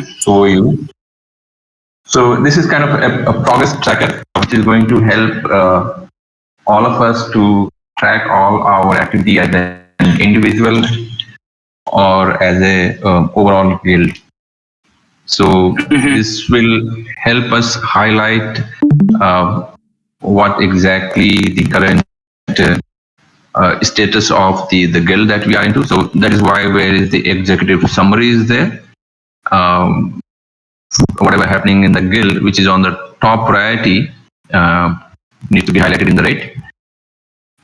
show you. So this is kind of a progress tracker, which is going to help all of us to track all our activity as an individual or as a overall guild. So this will help us highlight what exactly the current status of the guild that we are into. So that is why where is the executive summary is there. Whatever happening in the guild, which is on the top priority, needs to be highlighted in the red,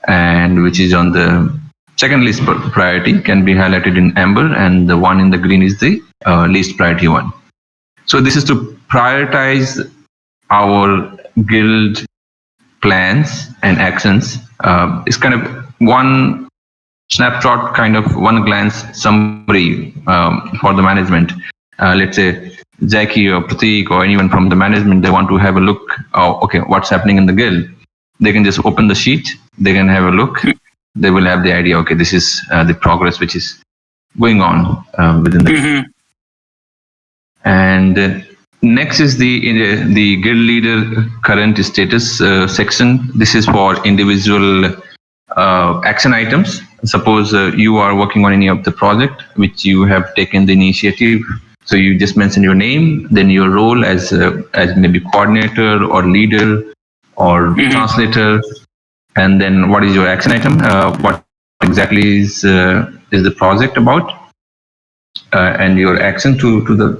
and which is on the second least priority can be highlighted in amber, and the one in the green is the least priority one. So this is to prioritize our guild plans and actions. It's kind of one snapshot, kind of one glance summary for the management. Let's say Jackie or Pratik or anyone from the management, they want to have a look, okay, what's happening in the guild. They can just open the sheet, they can have a look, they will have the idea, okay, this is the progress which is going on within the And next is the guild leader current status section. This is for individual action items. Suppose you are working on any of the project which you have taken the initiative. So you just mention your name, then your role as maybe coordinator or leader or translator, and then what is your action item? What exactly is the project about? And your action to the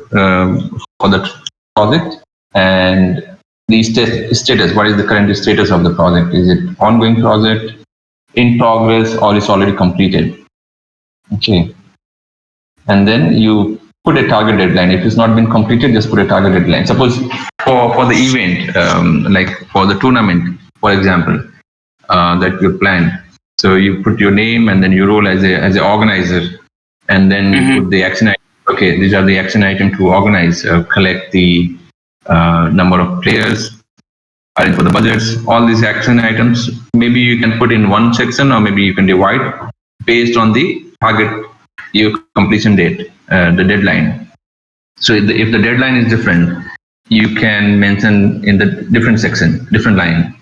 for the project, and the status. What is the current status of the project? Is it ongoing project, in progress, or is already completed? Okay, and then you put a target deadline. If it's not been completed, just put a target deadline. Suppose for the event, like for the tournament, for example, that you plan. So you put your name and then your role as an organizer, and then you put the action item. Okay, these are the action item to organize, collect the number of players, arrange for the budgets, all these action items. Maybe you can put in one section, or maybe you can divide based on the target, your completion date, the deadline. So if the deadline is different, you can mention in the different section, different line.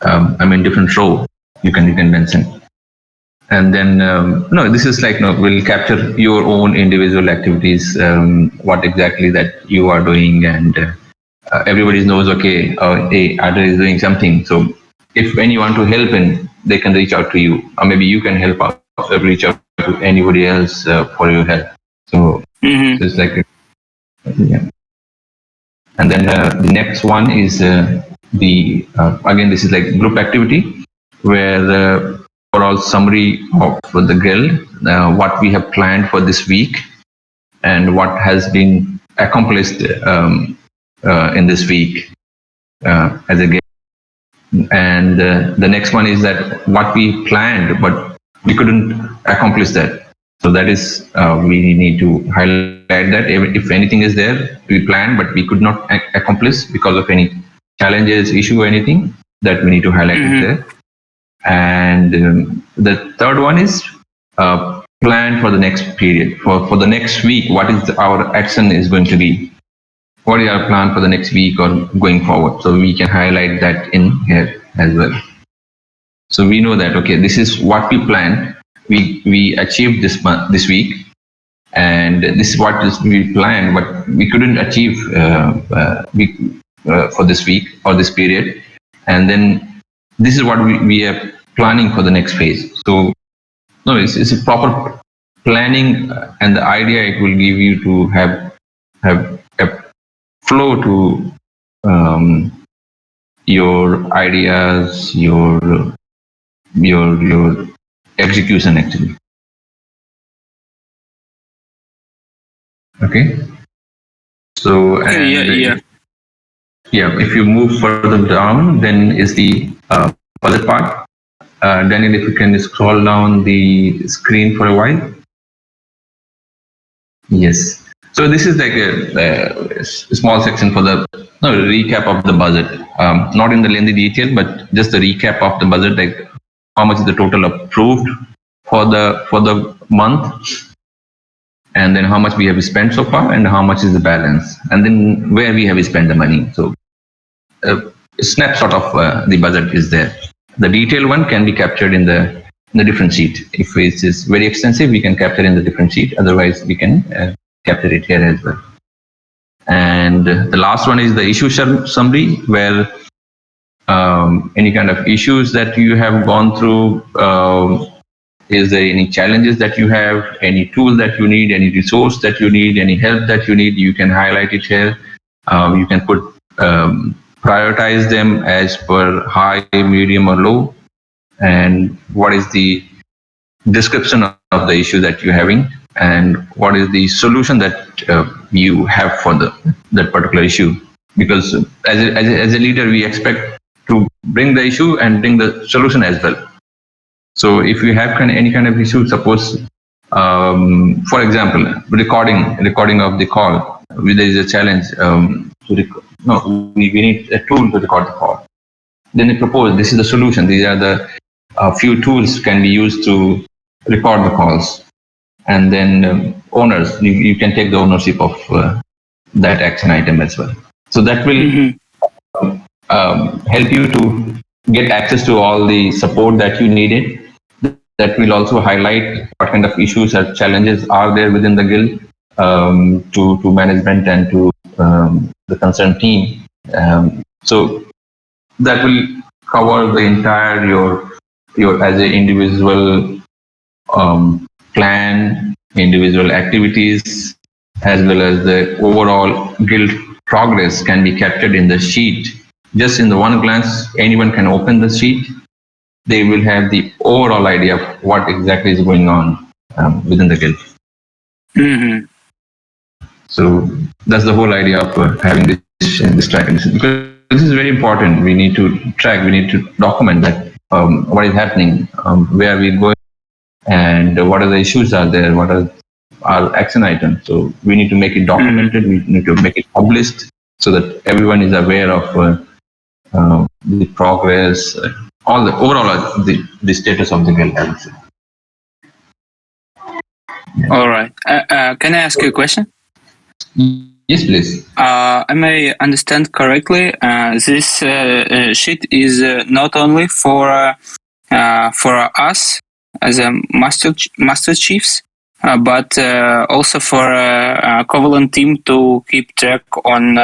Different row. You can mention. And then this is like will capture your own individual activities, what exactly that you are doing, and everybody knows, okay, hey, Adar is doing something. So if anyone to help in, they can reach out to you, or maybe you can help out, reach out to anybody else for your help. So it's like yeah. And then the next one is again, this is like group activity, where overall summary of the guild, what we have planned for this week, and what has been accomplished in this week as a guild. And the next one is that what we planned, but we couldn't accomplish that. So that is, we need to highlight that if anything is there, we planned, but we could not accomplish because of any challenges, issue, or anything, that we need to highlight it there. And the third one is plan for the next period, for the next week. What is our action is going to be? What is our plan for the next week or going forward? So we can highlight that in here as well. So we know that, okay, this is what we planned. We achieved this week, and this is what we planned, but we couldn't achieve for this week or this period. And then this is what we are planning for the next phase. So no, it's a proper planning, and the idea it will give you to have a flow to your ideas, your execution actually. Okay. So if you move further down, then is the other part. Daniel, if you can scroll down the screen for a while. Yes. So this is like a small section for the recap of the budget. Not in the lengthy detail, but just the recap of the budget, like how much is the total approved for the month, and then how much we have spent so far, and how much is the balance, and then where we have spent the money. So a snapshot of the budget is there. The detailed one can be captured in the different sheet. If it is very extensive, we can capture in the different sheet. Otherwise, we can capture it here as well. And the last one is the issue summary, where any kind of issues that you have gone through, is there any challenges that you have, any tool that you need, any resource that you need, any help that you need, you can highlight it here. You can put prioritize them as per high, medium, or low, and what is the description of the issue that you're having, and what is the solution that you have for that particular issue. Because as a leader, we expect to bring the issue and bring the solution as well. So if you have any kind of issue, suppose, for example, recording of the call, there is a challenge. We need a tool to record the call. Then they propose, this is the solution. These are the few tools can be used to record the calls. And then owners, you can take the ownership of that action item as well. So that will help you to get access to all the support that you needed. That will also highlight what kind of issues or challenges are there within the guild to management and to the concerned team. So that will cover the entire your as an individual plan, individual activities, as well as the overall guild progress can be captured in the sheet. Just in the one glance, anyone can open the sheet. They will have the overall idea of what exactly is going on within the guild. Mm-hmm. So that's the whole idea of having this tracking, because this is very important. We need to track, we need to document that what is happening, where we're going, and what are the issues are there, what are our action items. So we need to make it documented, we need to make it published so that everyone is aware of the progress, all the overall the status of the guild. All right. Can I ask you a question? Yes, please. I may understand correctly. This sheet is not only for us as a master chiefs, but also for a Covalent team to keep track on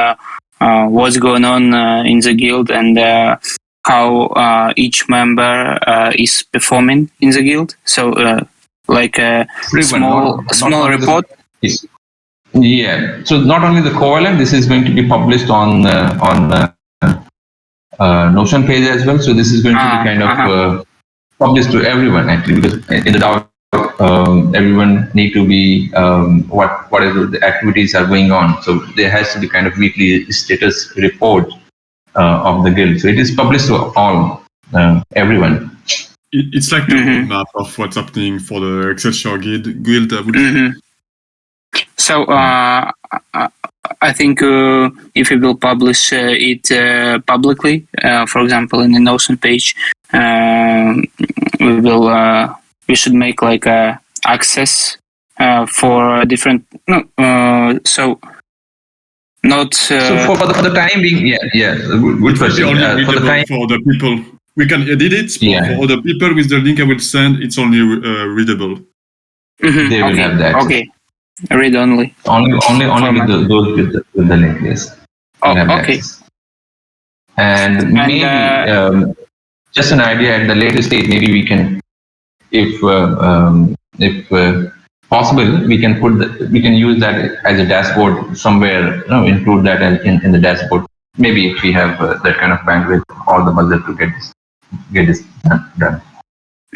what's going on in the guild and how each member is performing in the guild. So, like a small report. Yeah. So not only the Covalent, this is going to be published on Notion page as well. So this is going to be kind of published to everyone actually, because in the DAO, everyone need to be whatever the activities are going on. So there has to be kind of weekly status report of the guild. So it is published to all everyone. It's like the roadmap of what's happening for the Excelsior guild. So I think if we will publish it publicly, for example, in the Notion page, we should make like a access for different. So not. So for the time being, yeah. Good question. For the people, we can edit it. For other people, with the link I will send, it's only readable. They will have that. Okay. Read only. Only with those with the link, yes. Okay. And maybe just an idea at the later stage, maybe we can, if possible, we can use that as a dashboard somewhere. Include that in the dashboard. Maybe if we have that kind of bandwidth or the budget to get this done.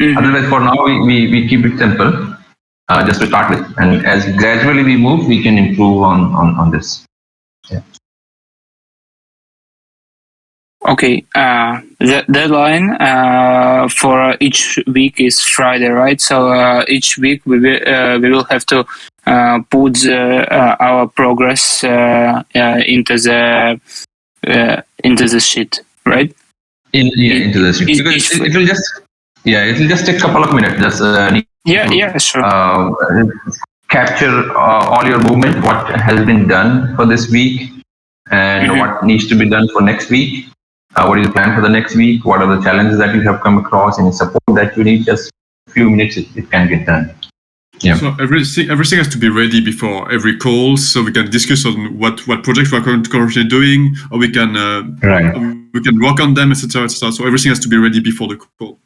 Otherwise, for now, we keep it simple. Just to start with, and as gradually we move, we can improve on this. Yeah. Okay. The deadline for each week is Friday, right? So each week we will have to put our progress into the sheet, right? Into the sheet, because it will just take a couple of minutes. Just Yeah, sure. capture all your movement, what has been done for this week, and what needs to be done for next week. What is the plan for the next week? What are the challenges that you have come across? Any support that you need? Just a few minutes, it can get done. Yeah. So everything has to be ready before every call, so we can discuss on what projects we are currently doing, or we can work on them, etc., etc. So everything has to be ready before the call.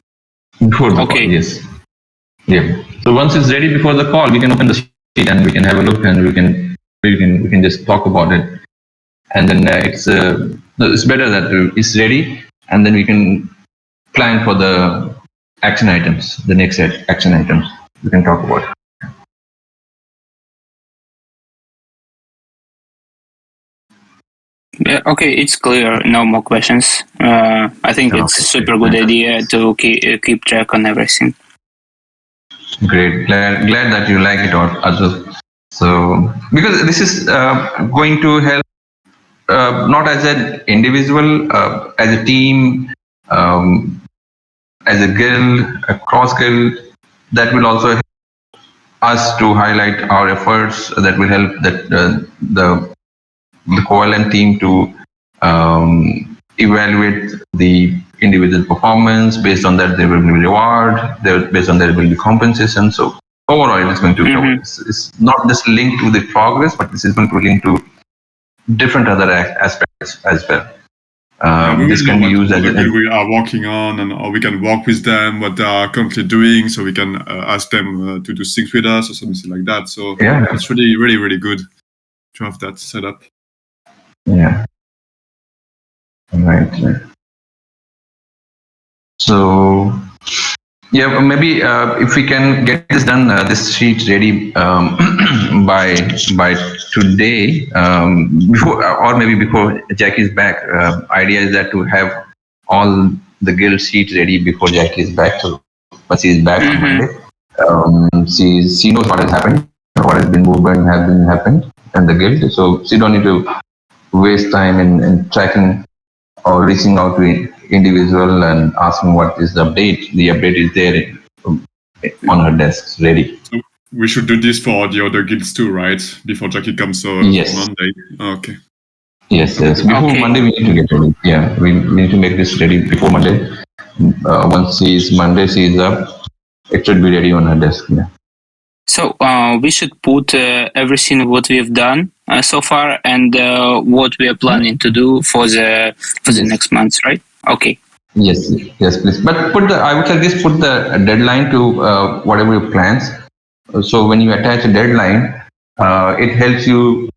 Before the call, yes. Yeah. So once it's ready before the call, we can open the sheet and we can have a look and we can just talk about it. And then it's better that it's ready, and then we can plan for the action items, the next action items we can talk about. Yeah, okay, it's clear. No more questions. I think it's a super good idea to keep track on everything. Great. Glad that you like it, Arjun. So, because this is going to help not as an individual, as a team, as a guild, a cross guild, that will also help us to highlight our efforts. That will help that the covalent team to evaluate the individual performance. Based on that, there will be reward. Based on that, there will be compensation. So overall, it is going to it's not just linked to the progress, but this is going to link to different other aspects as well. This can be used as we are working on, and or we can work with them what they are currently doing, so we can ask them to do things with us or something like that. So it's really, really, really good to have that set up. Yeah. Right. So, yeah, maybe if we can get this done, this sheet ready by today, before or maybe before Jackie is back. Idea is that to have all the guild sheet ready before Jackie is back. So, but she is back on Monday. She knows what has happened, what has been movement has been happened, and the guild. So she don't need to waste time in tracking or reaching out to individual and asking what is the update. The update is there on her desk, ready. So we should do this for the other guilds too, right? Before Jackie comes on Monday. Okay. Yes. Before Monday, we need to get ready. Yeah, we need to make this ready before Monday. Once Monday is up, it should be ready on her desk. Yeah. So we should put everything what we've done so far and what we are planning to do for the next month, right? Okay. Yes, please. But I would suggest put the deadline to whatever your plans. So when you attach a deadline, it helps you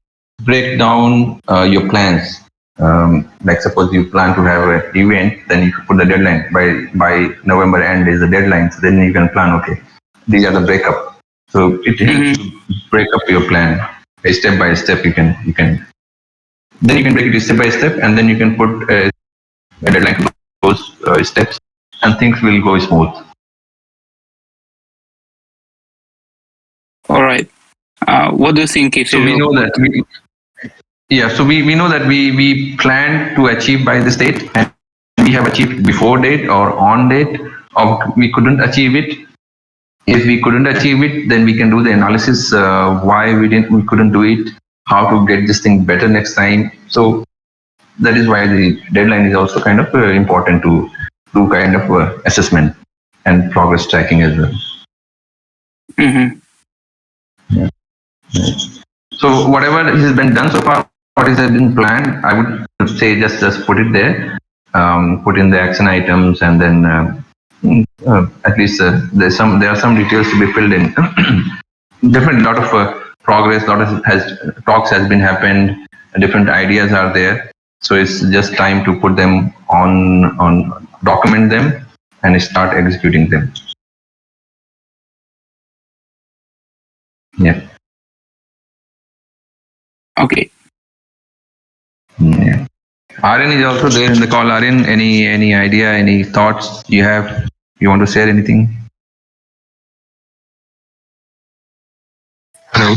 break down your plans. Like suppose you plan to have an event, then you put the deadline by November end is the deadline. So then you can plan. Okay, these are the breakup. So it helps you break up your plan step by step. You can then you can break it step by step, and then you can put a deadline to those steps, and things will go smooth. All right. What do you think? If so we know that we know that we plan to achieve by this date, and we have achieved before date or on date, or we couldn't achieve it. If we couldn't achieve it, then we can do the analysis why we couldn't do it, how to get this thing better next time. So that is why the deadline is also kind of important to do kind of assessment and progress tracking as well. Yeah. So whatever has been done so far, what has been planned, I would say just put it there, put in the action items, and then at least there are some details to be filled in. Definitely, a lot of progress, talks has been happened, different ideas are there. So it's just time to put them on document them and start executing them. Yeah. Okay. Yeah. Aryan is also there in the call. Aryan, any idea, any thoughts you have? You want to share anything? Hello.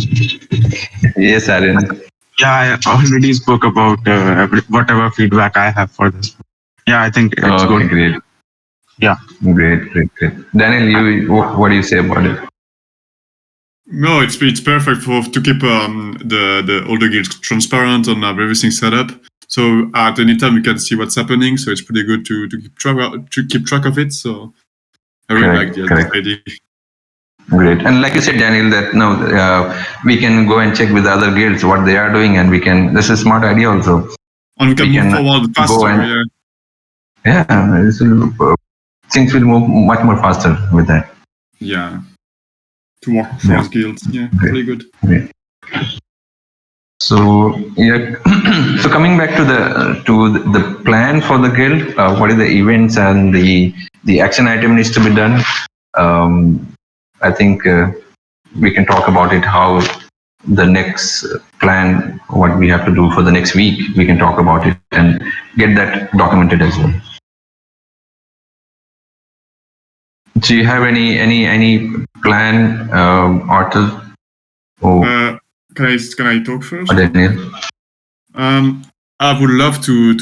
Yes, Aryan. Yeah, I already spoke about whatever feedback I have for this. Yeah, I think it's good. Great. Yeah. Great. Daniel, what do you say about it? No, it's perfect to keep the all the guilds transparent and have everything set up. So at any time we can see what's happening. So it's pretty good to keep track of it. So I really like the idea. Great. And like you said, Daniel, that no, we can go and check with the other guilds what they are doing, and we can. This is a smart idea also. And we can move forward faster. This will, things will move much more faster with that. Yeah. To work across guilds. Yeah, pretty good. Great. So so coming back to the plan for the guild, what are the events and the action item needs to be done? I think we can talk about it. How the next plan, what we have to do for the next week, we can talk about it and get that documented as well. Do you have any plan, Arthur? Can I talk first? Daniel? I would love to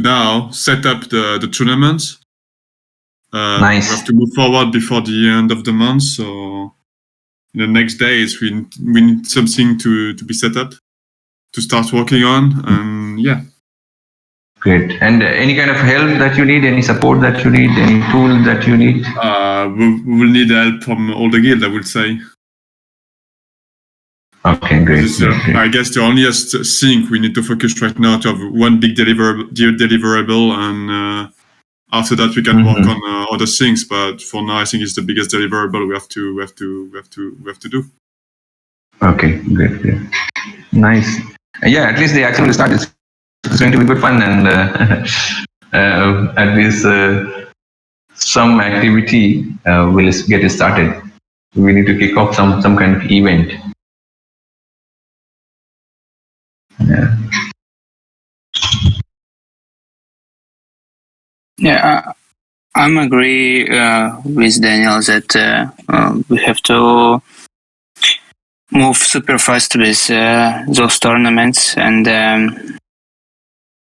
now set up the tournaments. Nice. We have to move forward before the end of the month, so in the next days we need something to be set up to start working on, and yeah. Great. And any kind of help that you need, any support that you need, any tool that you need? We will need help from all the guild, I would say. Okay, great. I guess the only thing we need to focus right now to have one big deliverable, and after that we can work on other things. But for now, I think it's the biggest deliverable we have to do. Okay, great. Nice. Yeah, at least the action will start. It's going to be good fun, and at least some activity will get started. We need to kick off some kind of event. Yeah. Yeah, I'm agree with Daniel that we have to move super fast with those tournaments and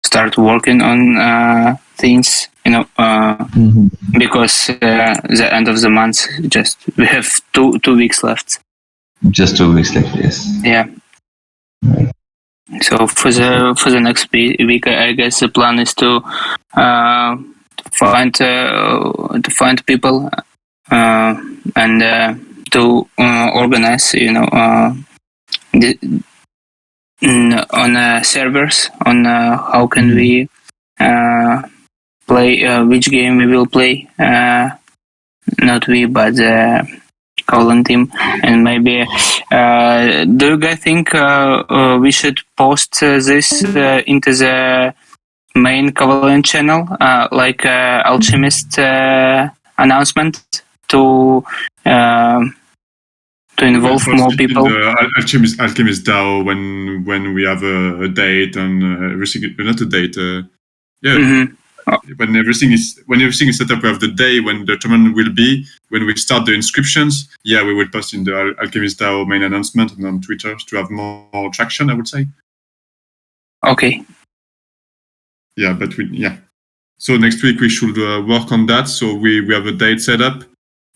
start working on things, because the end of the month, just we have two weeks left. Just 2 weeks left, yes. Yeah. Right. So for the next week, I guess the plan is to find people and to organize, on servers on how can we play, which game we will play. Not we, but the Covalent team, and maybe do you guys think we should post this into the main Covalent channel, like Alchemist announcement to involve more people? AlchemistDAO when we have a date and everything, not a date. When everything is set up, we have the day when the tournament will be. When we start the inscriptions, we will post in the AlchemistDAO main announcement and on Twitter to have more traction, I would say. Okay. Yeah, but so next week we should work on that. So we have a date set up.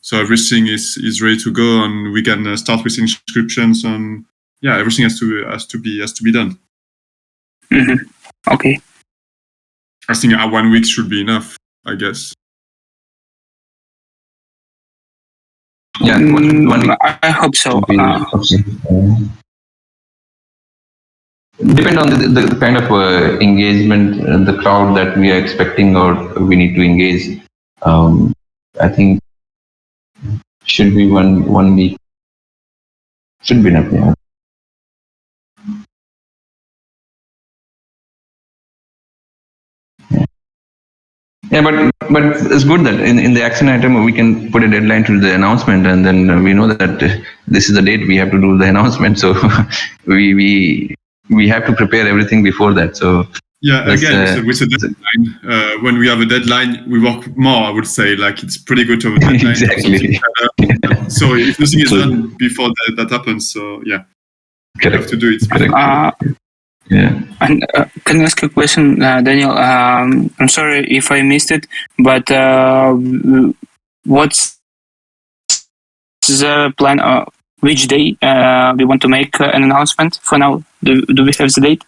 So everything is ready to go, and we can start with inscriptions, and everything has to be done. Okay. I think 1 week should be enough, I guess. Yeah, 1 week. I hope so. Depend on the kind of engagement, the crowd that we are expecting or we need to engage. I think should be one week. Should be enough, yeah. Yeah, but it's good that in the action item we can put a deadline to the announcement, and then we know that this is the date we have to do the announcement. So we have to prepare everything before that. So again, with a deadline, when we have a deadline, we work more. I would say, like, it's pretty good to have a deadline. Exactly. So if nothing is done before that happens, so you have to do it. Yeah. And can I ask a question, Daniel? I'm sorry if I missed it, but what's the plan which day we want to make an announcement. For now, do we have the date?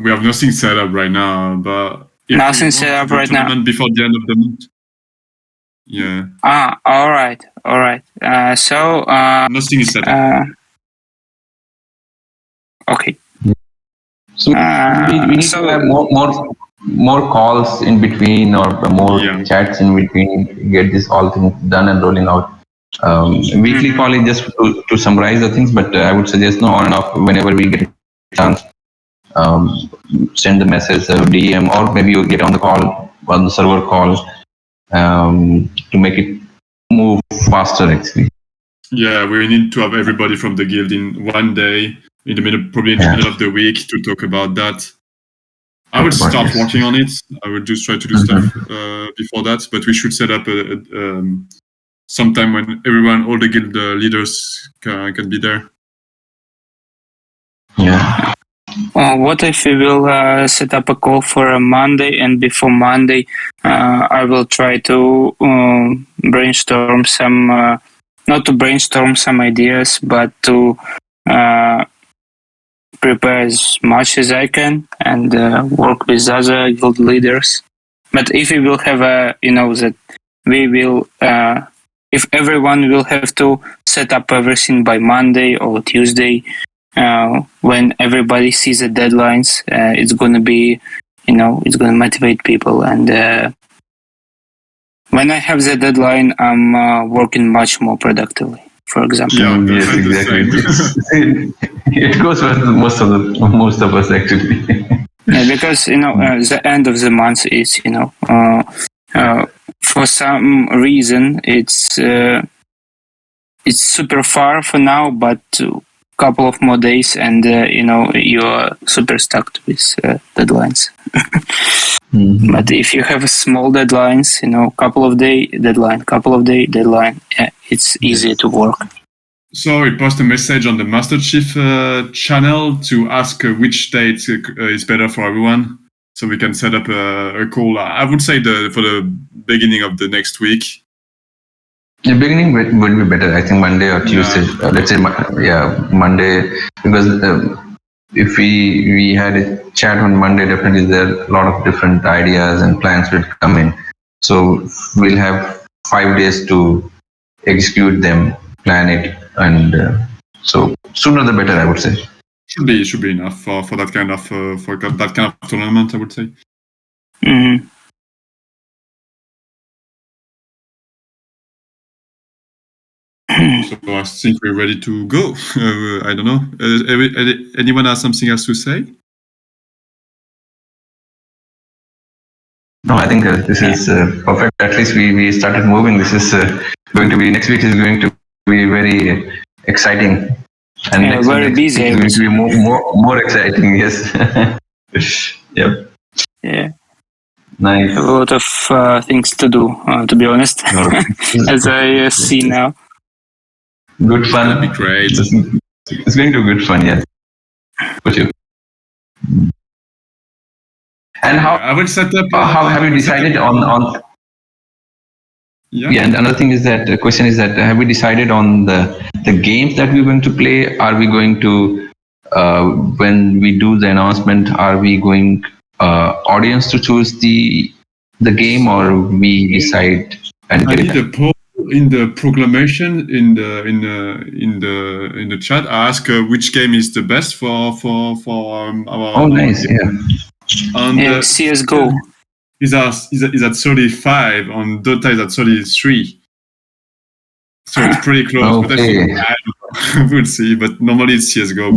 We have nothing set up right now, but if Nothing we set want up to do a right now. tournament before the end of the month. Yeah. All right. So Nothing is set up. okay. So we need to have more calls in between, or more chats in between to get this all thing done and rolling out. Weekly call is just to summarize the things, but I would suggest on and off whenever we get a chance. Send the message, DM, or maybe you get on the call, on the server call, to make it move faster actually. Yeah, we need to have everybody from the guild in one day, in the middle, probably in the middle of the week, to talk about that. I would start working on it. I would just try to do stuff before that, but we should set up sometime when all the guild leaders can be there. Yeah. What if we will set up a call for a Monday, and before Monday, I will try to brainstorm some, not to brainstorm some ideas, but to prepare as much as I can and work with other guild leaders. But if we will have that we will, if everyone will have to set up everything by Monday or Tuesday, when everybody sees the deadlines, it's going to be, it's going to motivate people. And when I have the deadline, I'm working much more productively, for example. Yeah, yes, exactly. It goes with most of us actually. Yeah, because the end of the month is for some reason it's super far for now, but couple of more days and you're super stuck with deadlines. But if you have small deadlines, couple of day deadline, it's easier to work. So we post a message on the Master Chief channel to ask which date is better for everyone, so we can set up a call. I would say for the beginning of the next week. The beginning would be better, I think Monday or Tuesday. Let's say Monday, because if we had a chat on Monday, definitely there a lot of different ideas and plans will come in. So we'll have 5 days to execute them, plan it, and so sooner the better, I would say. Should be enough for that kind of tournament, I would say. Mm-hmm. So I think we're ready to go. I don't know. Anyone has something else to say? No, I think this is perfect. At least we started moving. This is going to be, next week is going to be very exciting. And next very busy. It's going to be more exciting. Yes. Yep. Yeah. Nice. A lot of things to do, to be honest, as I see now. Good fun. That'd be great. It's going to be good fun, yes. For sure. And how I will set up. How have you decided on? Yeah, and another thing is that the question is that have we decided on the games that we're going to play? Are we going to when we do the announcement? Are we going audience to choose the game, or we decide and I get need it? a poll in the proclamation in the chat. I ask which game is the best for our. Oh, nice! Yeah. And CS:GO is at 35, on Dota is at 33. So it's pretty close. Okay. But I think we'll see. But normally it's CS:GO.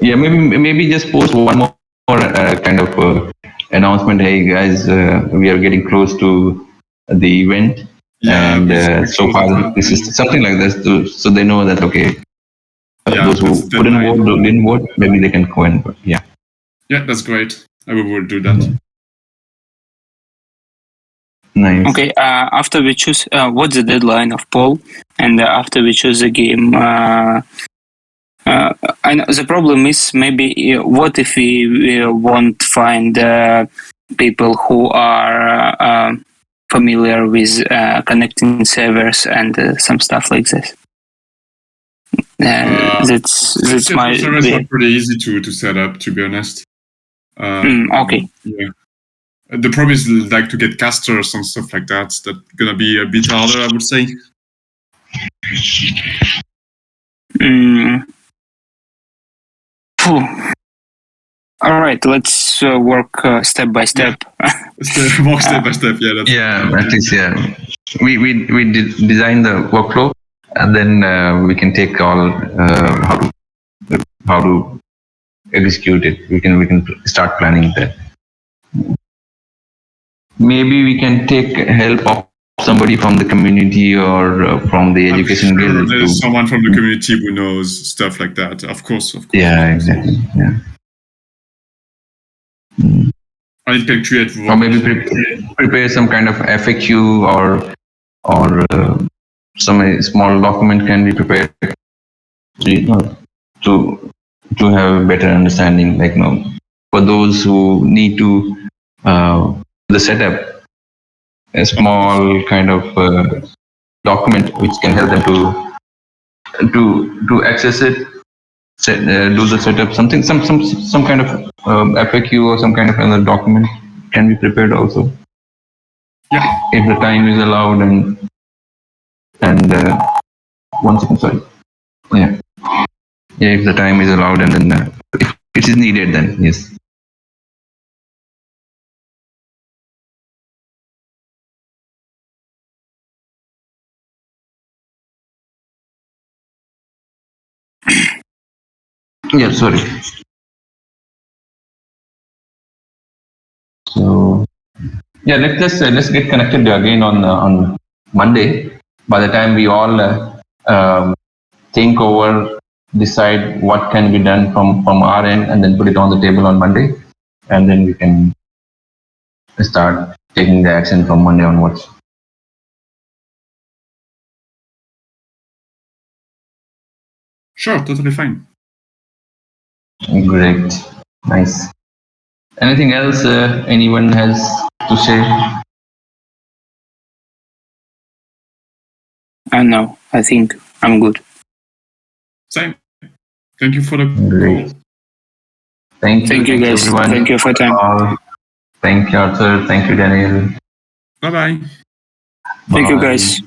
Yeah, maybe just post one more kind of announcement. Hey guys, we are getting close to the event, and so far this is something like this, so they know that those who didn't vote, maybe they can go and vote. Yeah. Yeah, that's great. I will do that. Nice. Okay, after we choose, what's the deadline of poll? And after we choose a game, I know the problem is maybe what if we won't find people who are, familiar with connecting servers and some stuff like this. That's my servers are pretty easy to set up, to be honest. okay. Yeah. The problem is like to get casters and stuff like that. That's gonna be a bit harder, I would say. All right, let's work step by step. Walk step by step. Yeah. At least we design the workflow, and then we can take all how to execute it. We can start planning that. Maybe we can take help of somebody from the community or from the education guild. There's someone from the community who knows stuff like that. Of course. Yeah, exactly. Yeah. And it can create. Or maybe prepare some kind of FAQ or some small document can be prepared to have a better understanding. Like for those who need to the setup, a small kind of document which can help them to access it, do the setup. Some kind of FAQ or some kind of another document can be prepared also. Yeah. If the time is allowed and 1 second, sorry. Yeah. Yeah, if the time is allowed and then if it is needed, then yes. Yeah, sorry. So yeah, let's get connected again on Monday. By the time we all think over, decide what can be done from our end, and then put it on the table on Monday, and then we can start taking the action from Monday onwards. Sure, totally fine. Great, nice. Anything else anyone has to say? No, I think I'm good. Same. Thank you for the Great. call. Thank you guys. everyone. Thank you for your time. Thank you, Arthur. Thank you, Daniel. Bye-bye. Thank you Bye. guys.